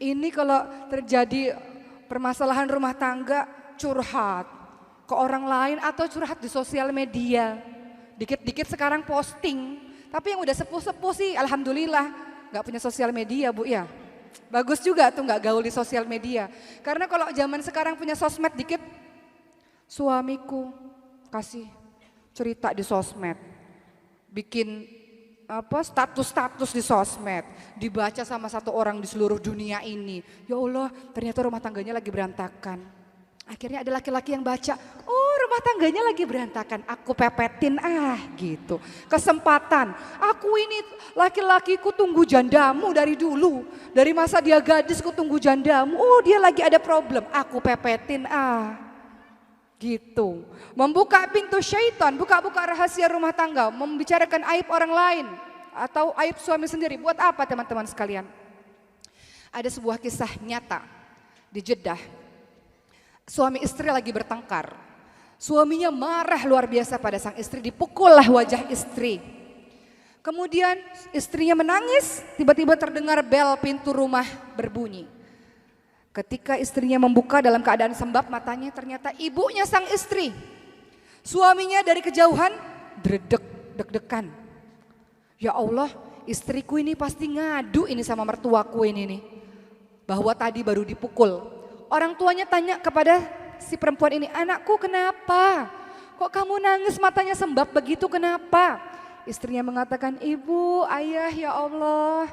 Ini kalau terjadi permasalahan rumah tangga, curhat ke orang lain atau curhat di sosial media. Dikit-dikit sekarang posting. Tapi yang udah sepuh-sepuh sih alhamdulillah gak punya sosial media Bu ya. Bagus juga tuh gak gaul di sosial media. Karena kalau zaman sekarang punya sosmed dikit, suamiku kasih cerita di sosmed. Bikin status-status di sosmed, dibaca sama satu orang di seluruh dunia ini. Ya Allah, ternyata rumah tangganya lagi berantakan. Akhirnya ada laki-laki yang baca, oh rumah tangganya lagi berantakan, aku pepetin gitu. Kesempatan, aku ini laki-lakiku tunggu jandamu dari dulu. Dari masa dia gadis ku tunggu jandamu, oh dia lagi ada problem, aku pepetin gitu. Membuka pintu syaitan, buka-buka rahasia rumah tangga, membicarakan aib orang lain atau aib suami sendiri. Buat apa teman-teman sekalian? Ada sebuah kisah nyata di Jeddah. Suami istri lagi bertengkar. Suaminya marah luar biasa pada sang istri, dipukullah wajah istri. Kemudian istrinya menangis, tiba-tiba terdengar bel pintu rumah berbunyi. Ketika istrinya membuka dalam keadaan sembab matanya, ternyata ibunya sang istri. Suaminya dari kejauhan deg-degan. Ya Allah, istriku ini pasti ngadu ini sama mertuaku ini nih. Bahwa tadi baru dipukul. Orang tuanya tanya kepada si perempuan ini, anakku kenapa? Kok kamu nangis matanya sembab begitu, kenapa? Istrinya mengatakan, ibu, ayah, ya Allah.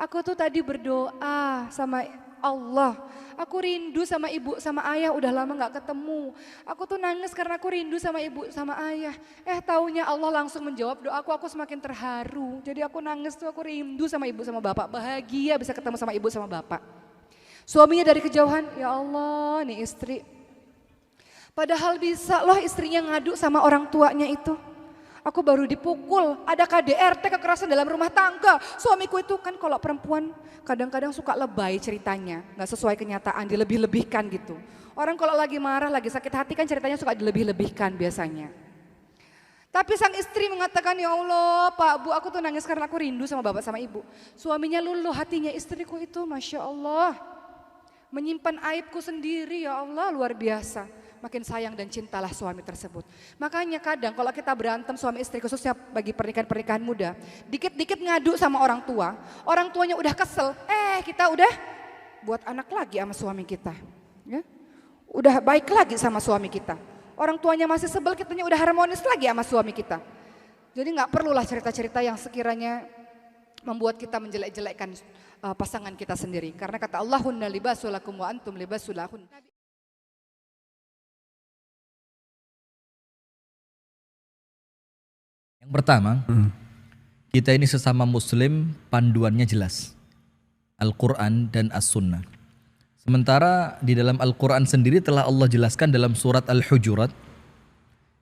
Aku tuh tadi berdoa sama Allah, aku rindu sama ibu sama ayah, udah lama gak ketemu. Aku tuh nangis karena aku rindu sama ibu sama ayah. Taunya Allah langsung menjawab doaku, aku semakin terharu. Jadi aku nangis tuh, aku rindu sama ibu sama bapak, bahagia bisa ketemu sama ibu sama bapak. Suaminya dari kejauhan, ya Allah nih istri. Padahal bisa loh istrinya ngadu sama orang tuanya itu. Aku baru dipukul, ada KDRT kekerasan dalam rumah tangga. Suamiku itu kan kalau perempuan kadang-kadang suka lebay ceritanya, gak sesuai kenyataan, dilebih-lebihkan gitu. Orang kalau lagi marah, lagi sakit hati kan ceritanya suka dilebih-lebihkan biasanya. Tapi sang istri mengatakan, ya Allah Pak Bu, aku tuh nangis karena aku rindu sama bapak sama ibu. Suaminya luluh hatinya, istriku itu Masya Allah menyimpan aibku sendiri, ya Allah luar biasa. Makin sayang dan cintalah suami tersebut. Makanya kadang kalau kita berantem suami istri, khususnya bagi pernikahan-pernikahan muda, dikit-dikit ngadu sama orang tua, orang tuanya udah kesel, kita udah buat anak lagi sama suami kita. Ya? Udah baik lagi sama suami kita. Orang tuanya masih sebel, kitanya udah harmonis lagi sama suami kita. Jadi gak perlulah cerita-cerita yang sekiranya membuat kita menjelek-jelekkan pasangan kita sendiri. Karena kata Allah, hunna libasulakum wa antum libasulahun. Yang pertama, kita ini sesama muslim panduannya jelas. Al-Quran dan As-Sunnah. Sementara di dalam Al-Quran sendiri telah Allah jelaskan dalam surat Al-Hujurat.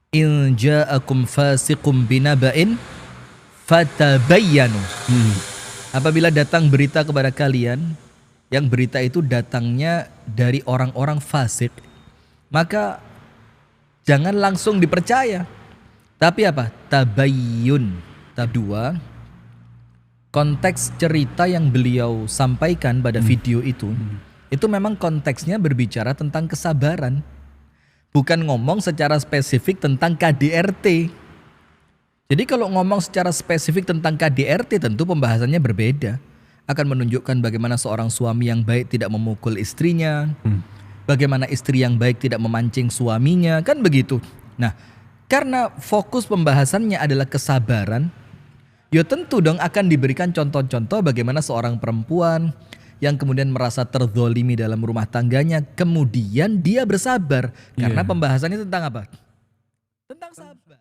In ja'akum fasiqum binaba'in fatabayyanu. Apabila datang berita kepada kalian, yang berita itu datangnya dari orang-orang fasik, maka jangan langsung dipercaya. Tapi apa? Tabayyun. Kedua, konteks cerita yang beliau sampaikan pada video itu memang konteksnya berbicara tentang kesabaran. Bukan ngomong secara spesifik tentang KDRT. Jadi kalau ngomong secara spesifik tentang KDRT tentu pembahasannya berbeda. Akan menunjukkan bagaimana seorang suami yang baik tidak memukul istrinya. Bagaimana istri yang baik tidak memancing suaminya. Kan begitu. Nah, karena fokus pembahasannya adalah kesabaran, ya tentu dong akan diberikan contoh-contoh bagaimana seorang perempuan yang kemudian merasa terzolimi dalam rumah tangganya, kemudian dia bersabar. Karena pembahasannya tentang apa? Tentang sabar.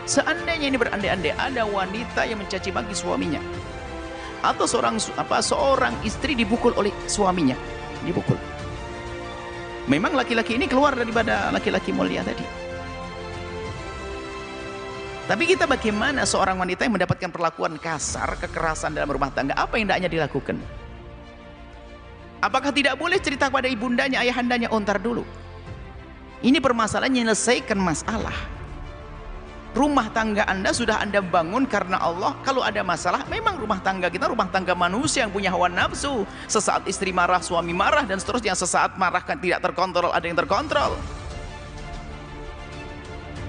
Seandainya ini berandai-andai ada wanita yang mencaci maki suaminya, atau seorang istri dipukul oleh suaminya, dipukul. Memang laki-laki ini keluar daripada laki-laki mulia tadi. Tapi kita bagaimana seorang wanita yang mendapatkan perlakuan kasar, kekerasan dalam rumah tangga, apa yang hendaknya dilakukan? Apakah tidak boleh cerita kepada ibundanya, ayahandanya? Oh, ntar dulu. Ini permasalahan, menyelesaikan masalah. rumah tangga Anda sudah Anda bangun karena Allah. Kalau ada masalah, memang rumah tangga kita rumah tangga manusia yang punya hawa nafsu. Sesaat istri marah, suami marah, dan seterusnya. Sesaat marah kan tidak terkontrol, ada yang terkontrol.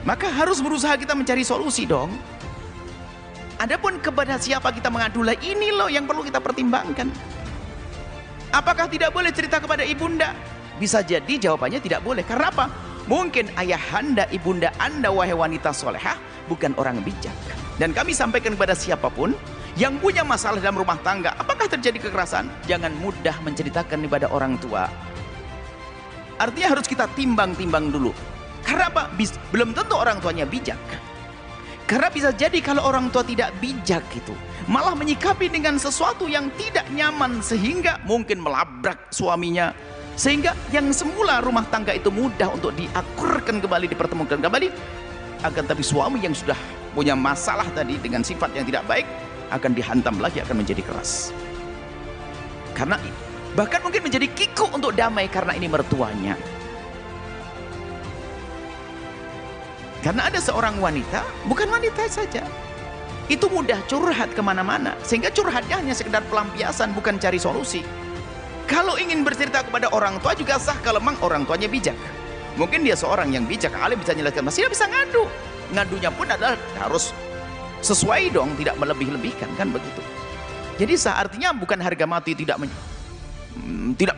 Maka harus berusaha kita mencari solusi dong. Adapun kepada siapa kita mengadulah, ini loh yang perlu kita pertimbangkan. Apakah tidak boleh cerita kepada ibunda? Bisa jadi jawabannya tidak boleh. Karena apa? Mungkin ayahanda, ibunda Anda, wahai wanita solehah, bukan orang bijak. Dan kami sampaikan kepada siapapun yang punya masalah dalam rumah tangga, apakah terjadi kekerasan, jangan mudah menceritakan kepada orang tua. Artinya harus kita timbang-timbang dulu. Karena apa? Belum tentu orang tuanya bijak. Karena bisa jadi kalau orang tua tidak bijak itu, malah menyikapi dengan sesuatu yang tidak nyaman, sehingga mungkin melabrak suaminya. Sehingga yang semula rumah tangga itu mudah untuk diakurkan kembali, dipertemukan kembali, akan tapi suami yang sudah punya masalah tadi dengan sifat yang tidak baik akan dihantam lagi, akan menjadi keras. Karena bahkan mungkin menjadi kikuk untuk damai karena ini mertuanya. Karena ada seorang wanita, bukan wanita saja, itu mudah curhat kemana-mana, sehingga curhatnya hanya sekedar pelampiasan, bukan cari solusi. Kalau ingin bercerita kepada orang tua juga sah kalau memang orang tuanya bijak. Mungkin dia seorang yang bijak, alim, bisa menjelaskan, masih bisa ngadu. Ngadunya pun adalah harus sesuai dong, tidak melebih-lebihkan, kan begitu. Jadi artinya bukan harga mati tidak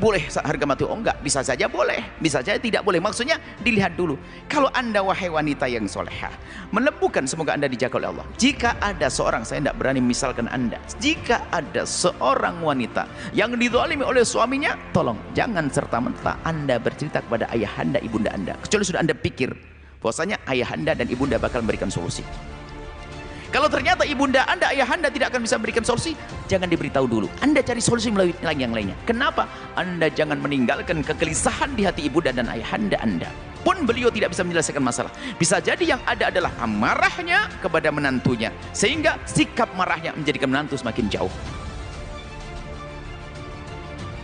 boleh harga mati. Oh enggak, bisa saja boleh, bisa saja tidak boleh. Maksudnya dilihat dulu. Kalau Anda wahai wanita yang solehah, menemukan, semoga Anda dijaga oleh Allah. Jika ada seorang, saya tidak berani misalkan Anda, jika ada seorang wanita yang dizalimi oleh suaminya, tolong jangan serta-merta Anda bercerita kepada ayahanda, ibunda Anda, kecuali sudah Anda pikir bahwasanya ayahanda dan ibunda bakal memberikan solusi. Kalau ternyata ibunda Anda, ayahanda tidak akan bisa memberikan solusi, jangan diberitahu dulu. Anda cari solusi melalui yang lainnya. Kenapa? Anda jangan meninggalkan kegelisahan di hati ibunda dan ayahanda Anda. Pun beliau tidak bisa menyelesaikan masalah. Bisa jadi yang ada adalah amarahnya kepada menantunya, sehingga sikap marahnya menjadikan menantu semakin jauh.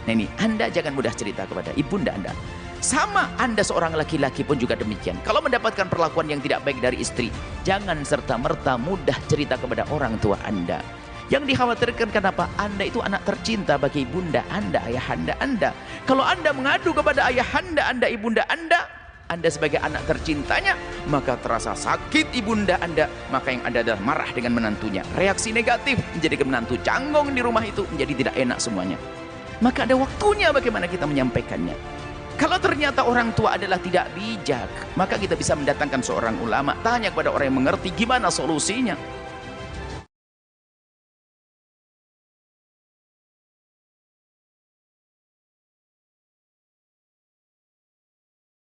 Nah ini, Anda jangan mudah cerita kepada ibunda Anda. Sama Anda seorang laki-laki pun juga demikian. Kalau mendapatkan perlakuan yang tidak baik dari istri, jangan serta-merta mudah cerita kepada orang tua Anda. Yang dikhawatirkan kenapa? Anda itu anak tercinta bagi ibunda Anda, ayahanda Anda. Kalau Anda mengadu kepada ayahanda Anda, ibunda Anda, Anda sebagai anak tercintanya, maka terasa sakit ibunda Anda, maka yang ada adalah marah dengan menantunya. Reaksi negatif menjadikan menantu canggung di rumah itu, menjadi tidak enak semuanya. Maka ada waktunya bagaimana kita menyampaikannya. Kalau ternyata orang tua adalah tidak bijak, maka kita bisa mendatangkan seorang ulama, tanya kepada orang yang mengerti gimana solusinya.